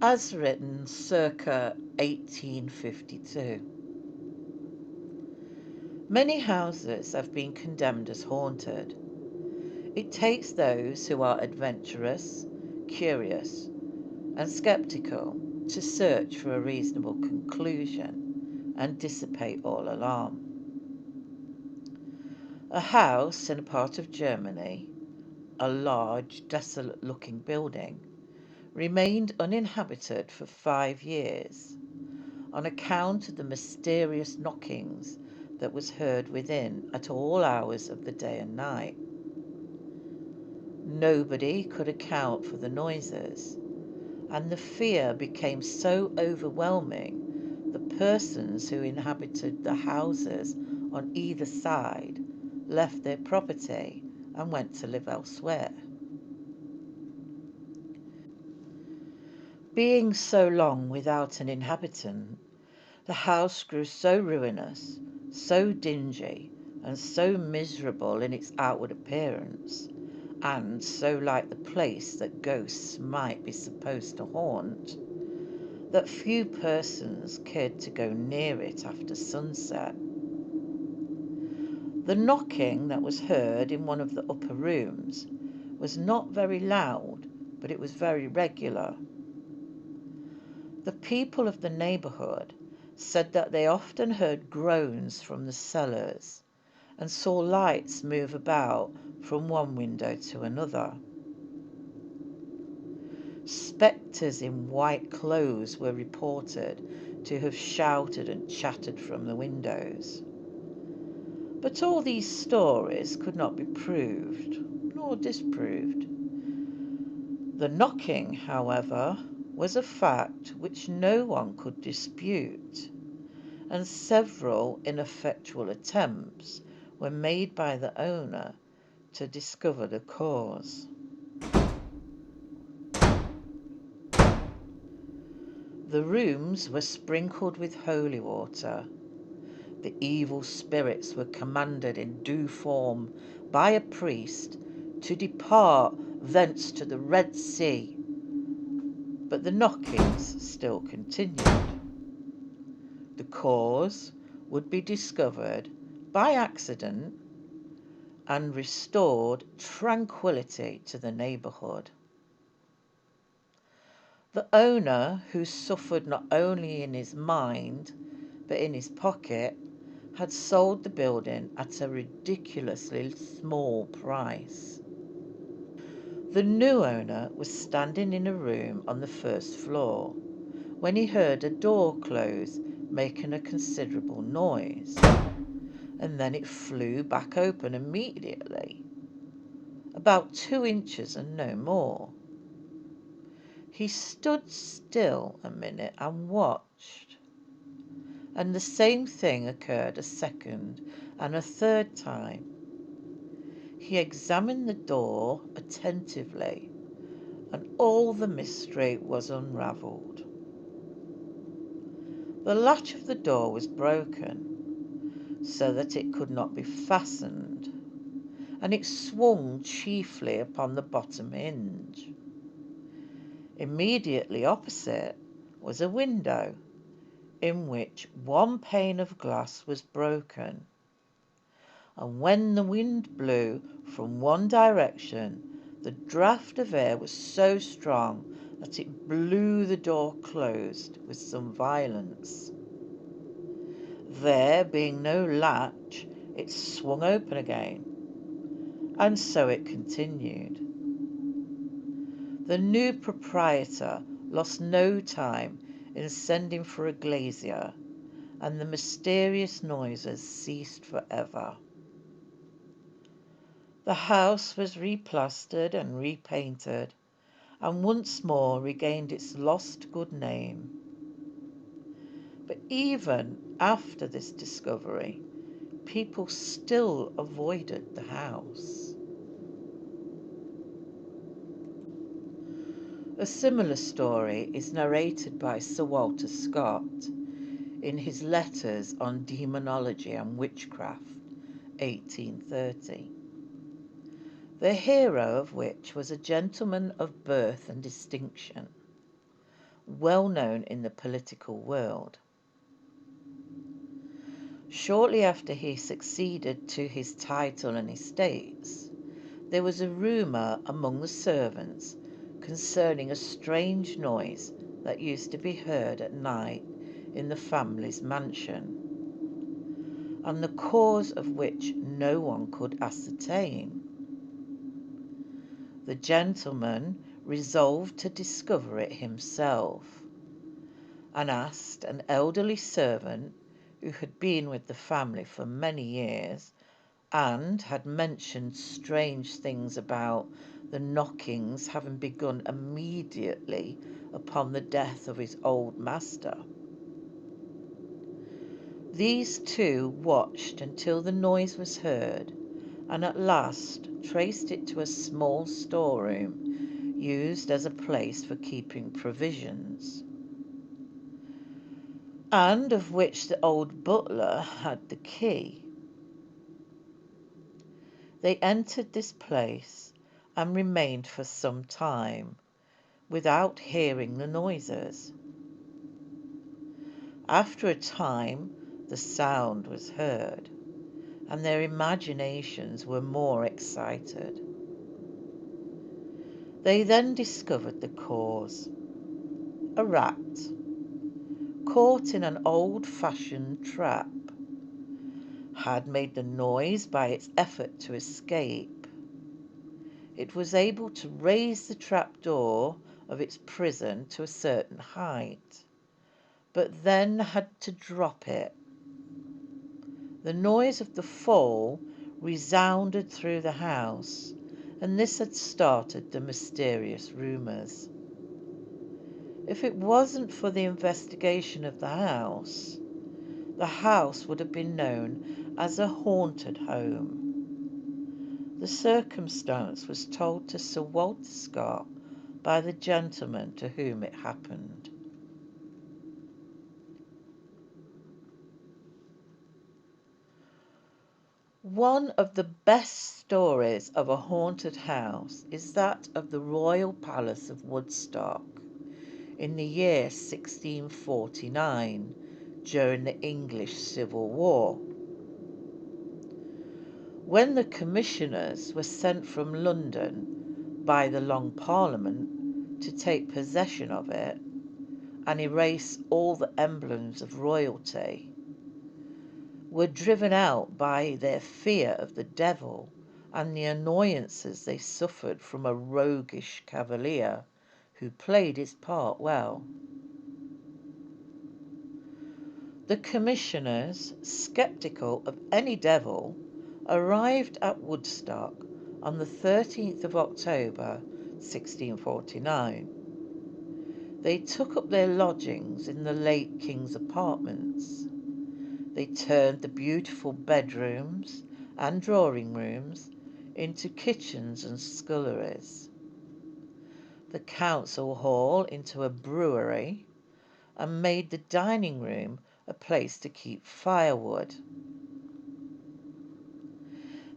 as written circa 1852. Many houses have been condemned as haunted. It takes those who are adventurous, curious, and sceptical to search for a reasonable conclusion and dissipate all alarm. A house in a part of Germany, a large, desolate-looking building, remained uninhabited for 5 years on account of the mysterious knockings that was heard within at all hours of the day and night. Nobody could account for the noises, and the fear became so overwhelming that persons who inhabited the houses on either side left their property and went to live elsewhere. Being so long without an inhabitant, the house grew so ruinous, so dingy, and so miserable in its outward appearance, and so like the place that ghosts might be supposed to haunt, that few persons cared to go near it after sunset. The knocking that was heard in one of the upper rooms was not very loud, but it was very regular. The people of the neighbourhood said that they often heard groans from the cellars and saw lights move about from one window to another. Spectres in white clothes were reported to have shouted and chattered from the windows. But all these stories could not be proved nor disproved. The knocking, however, was a fact which no one could dispute, and several ineffectual attempts were made by the owner to discover the cause. The rooms were sprinkled with holy water. The evil spirits were commanded in due form by a priest to depart thence to the Red Sea, but the knockings still continued. The cause would be discovered by accident and restored tranquillity to the neighbourhood. The owner, who suffered not only in his mind but in his pocket, had sold the building at a ridiculously small price. The new owner was standing in a room on the first floor when he heard a door close, making a considerable noise, and then it flew back open immediately, about 2 inches and no more. He stood still a minute and watched, and the same thing occurred a second and a third time. He examined the door attentively, and all the mystery was unravelled. The latch of the door was broken, so that it could not be fastened, and it swung chiefly upon the bottom hinge. Immediately opposite was a window, in which one pane of glass was broken, and when the wind blew from one direction, the draught of air was so strong that it blew the door closed with some violence. There being no latch, it swung open again, and so it continued. The new proprietor lost no time in sending for a glazier, and the mysterious noises ceased for ever. The house was replastered and repainted, and once more regained its lost good name. But even after this discovery, people still avoided the house. A similar story is narrated by Sir Walter Scott in his Letters on Demonology and Witchcraft, 1830. The hero of which was a gentleman of birth and distinction. well known in the political world. Shortly after he succeeded to his title and estates, there was a rumour among the servants concerning a strange noise that used to be heard at night in the family's mansion, and the cause of which no one could ascertain. The gentleman resolved to discover it himself, and asked an elderly servant who had been with the family for many years and had mentioned strange things about the knockings having begun immediately upon the death of his old master. These two watched until the noise was heard, and at last traced it to a small storeroom used as a place for keeping provisions, and of which the old butler had the key. They entered this place and remained for some time without hearing the noises. After a time the sound was heard, and their imaginations were more excited. They then discovered the cause. A rat, caught in an old-fashioned trap, had made the noise by its effort to escape. It was able to raise the trap-door of its prison to a certain height, but then had to drop it. The noise of the fall resounded through the house, and this had started the mysterious rumours. If it wasn't for the investigation of the house would have been known as a haunted home. The circumstance was told to Sir Walter Scott by the gentleman to whom it happened. One of the best stories of a haunted house is that of the Royal Palace of Woodstock in the year 1649, during the English Civil War. When the commissioners were sent from London by the Long Parliament to take possession of it and erase all the emblems of royalty, were driven out by their fear of the devil and the annoyances they suffered from a roguish cavalier who played his part well. The commissioners, sceptical of any devil, arrived at Woodstock on the 13th of October 1649. They took up their lodgings in the late King's apartments. They turned the beautiful bedrooms and drawing rooms into kitchens and sculleries, the council hall into a brewery, and made the dining room a place to keep firewood.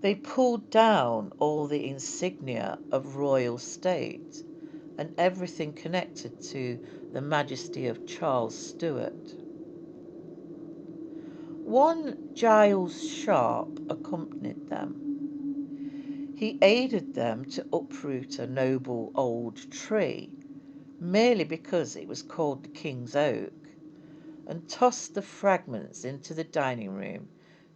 They pulled down all the insignia of royal state and everything connected to the majesty of Charles Stuart. One Giles Sharp accompanied them. He aided them to uproot a noble old tree, merely because it was called the King's Oak, and tossed the fragments into the dining room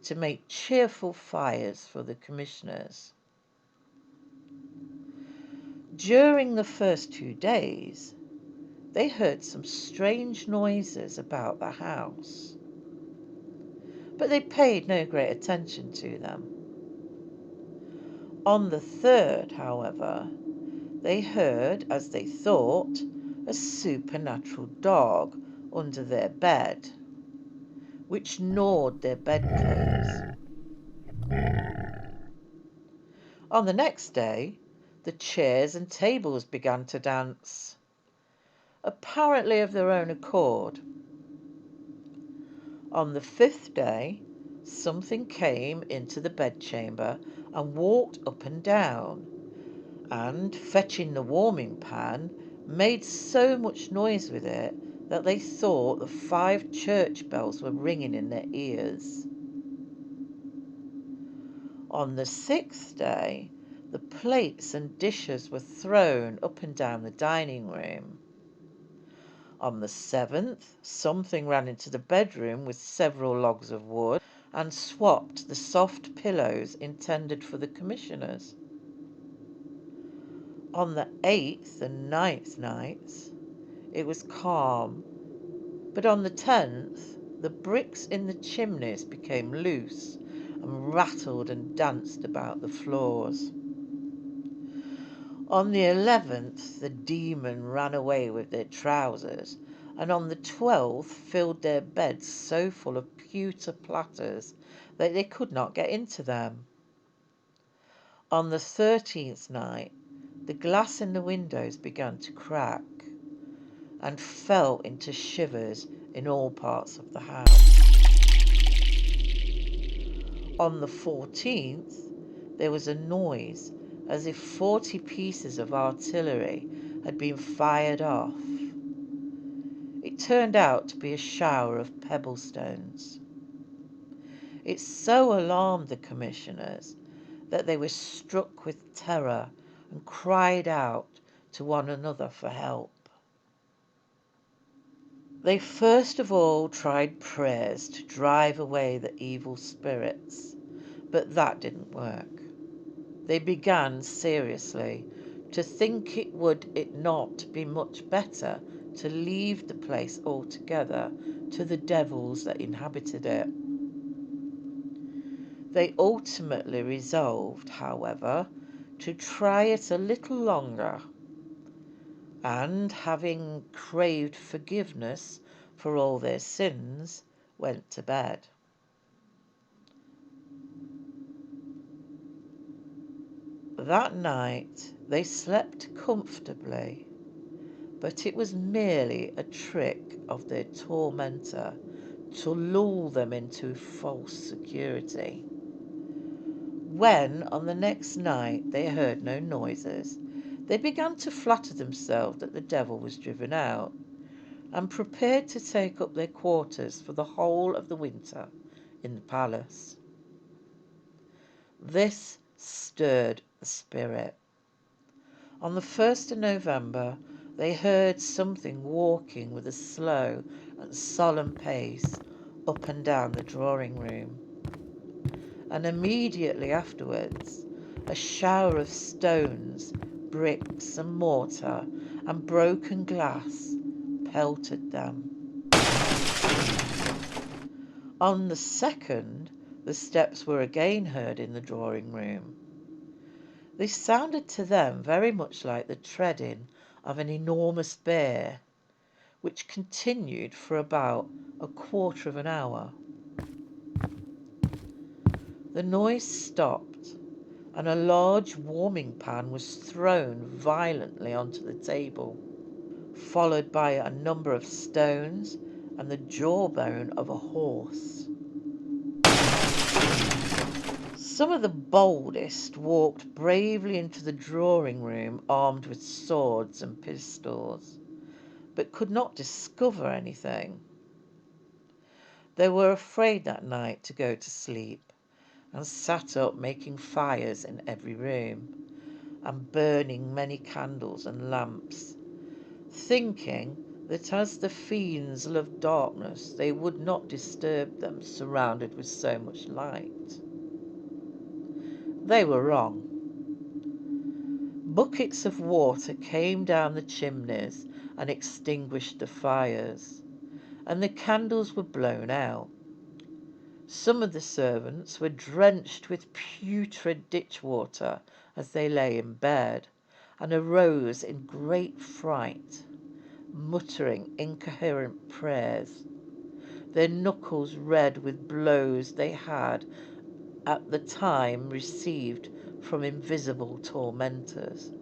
to make cheerful fires for the commissioners. During the first 2 days, they heard some strange noises about the house, but they paid no great attention to them. On the third, however, they heard, as they thought, a supernatural dog under their bed, which gnawed their bedclothes. On the next day, the chairs and tables began to dance, apparently of their own accord. On the 5th day, something came into the bedchamber and walked up and down, and, fetching the warming pan, made so much noise with it that they thought the 5 church bells were ringing in their ears. On the 6th day, the plates and dishes were thrown up and down the dining room. On the 7th, something ran into the bedroom with several logs of wood and swapped the soft pillows intended for the commissioners. On the 8th and 9th nights, it was calm, but on the 10th, the bricks in the chimneys became loose and rattled and danced about the floors. On the 11th, the demon ran away with their trousers, and on the 12th filled their beds so full of pewter platters that they could not get into them. On the 13th night, the glass in the windows began to crack and fell into shivers in all parts of the house. On the 14th, there was a noise as if 40 pieces of artillery had been fired off. It turned out to be a shower of pebble stones. It so alarmed the commissioners that they were struck with terror and cried out to one another for help. They first of all tried prayers to drive away the evil spirits, but that didn't work. They began seriously to think would it not be much better to leave the place altogether to the devils that inhabited it. They ultimately resolved, however, to try it a little longer, and having craved forgiveness for all their sins, went to bed. That night they slept comfortably, but it was merely a trick of their tormentor to lull them into false security. When, on the next night, they heard no noises, they began to flatter themselves that the devil was driven out, and prepared to take up their quarters for the whole of the winter in the palace. This stirred the spirit. On the 1st of November, they heard something walking with a slow and solemn pace up and down the drawing room, and immediately afterwards a shower of stones, bricks and mortar and broken glass pelted them. On the 2nd, the steps were again heard in the drawing room. They sounded to them very much like the treading of an enormous bear, which continued for about a quarter of an hour. The noise stopped, and a large warming pan was thrown violently onto the table, followed by a number of stones and the jawbone of a horse. Some of the boldest walked bravely into the drawing room armed with swords and pistols, but could not discover anything. They were afraid that night to go to sleep, and sat up making fires in every room, and burning many candles and lamps, thinking that as the fiends loved darkness, they would not disturb them surrounded with so much light. They were wrong. Buckets of water came down the chimneys and extinguished the fires, and the candles were blown out. Some of the servants were drenched with putrid ditch water as they lay in bed, and arose in great fright, muttering incoherent prayers, their knuckles red with blows they had at the time received from invisible tormentors.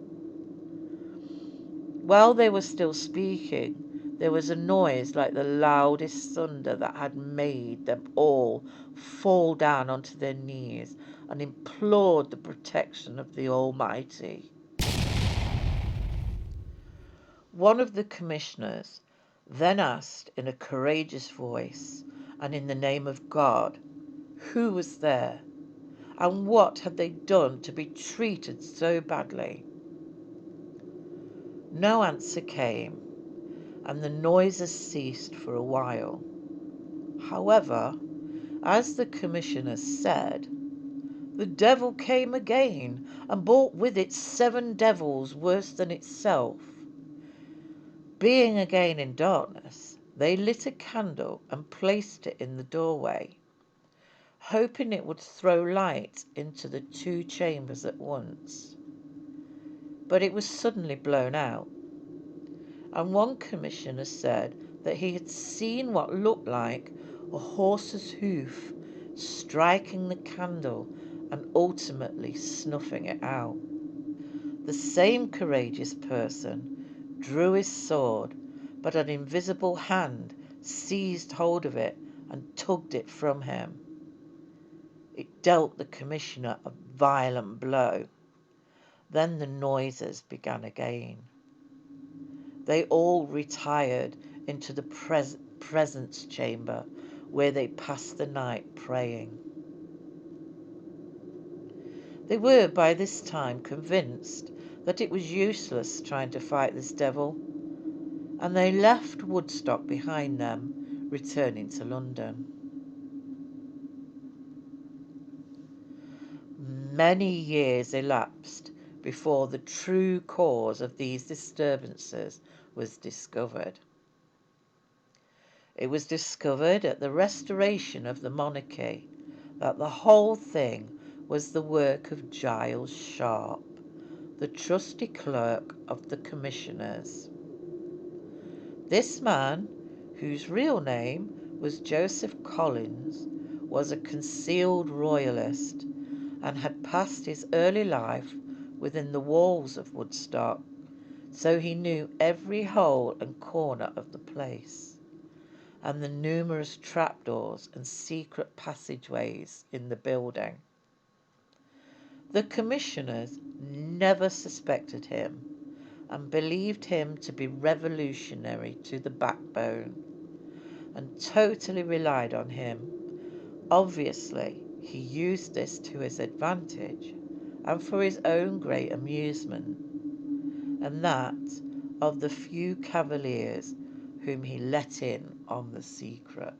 While they were still speaking, there was a noise like the loudest thunder that had made them all fall down onto their knees and implored the protection of the Almighty. One of the commissioners then asked in a courageous voice and in the name of God, who was there, and what had they done to be treated so badly? No answer came, and the noises ceased for a while. However, as the commissioners said, the devil came again and brought with it 7 devils worse than itself. Being again in darkness, they lit a candle and placed it in the doorway, hoping it would throw light into the 2 chambers at once. But it was suddenly blown out, and one commissioner said that he had seen what looked like a horse's hoof striking the candle and ultimately snuffing it out. The same courageous person drew his sword, but an invisible hand seized hold of it and tugged it from him. It dealt the commissioner a violent blow. Then the noises began again. They all retired into the presence chamber, where they passed the night praying. They were by this time convinced that it was useless trying to fight this devil, and they left Woodstock behind them, returning to London. Many years elapsed before the true cause of these disturbances was discovered. It was discovered at the restoration of the monarchy that the whole thing was the work of Giles Sharp, the trusty clerk of the commissioners. This man, whose real name was Joseph Collins, was a concealed royalist and had passed his early life within the walls of Woodstock, so he knew every hole and corner of the place, and the numerous trapdoors and secret passageways in the building. The commissioners never suspected him, and believed him to be revolutionary to the backbone, and totally relied on him. Obviously, he used this to his advantage, and for his own great amusement, and that of the few cavaliers whom he let in on the secret.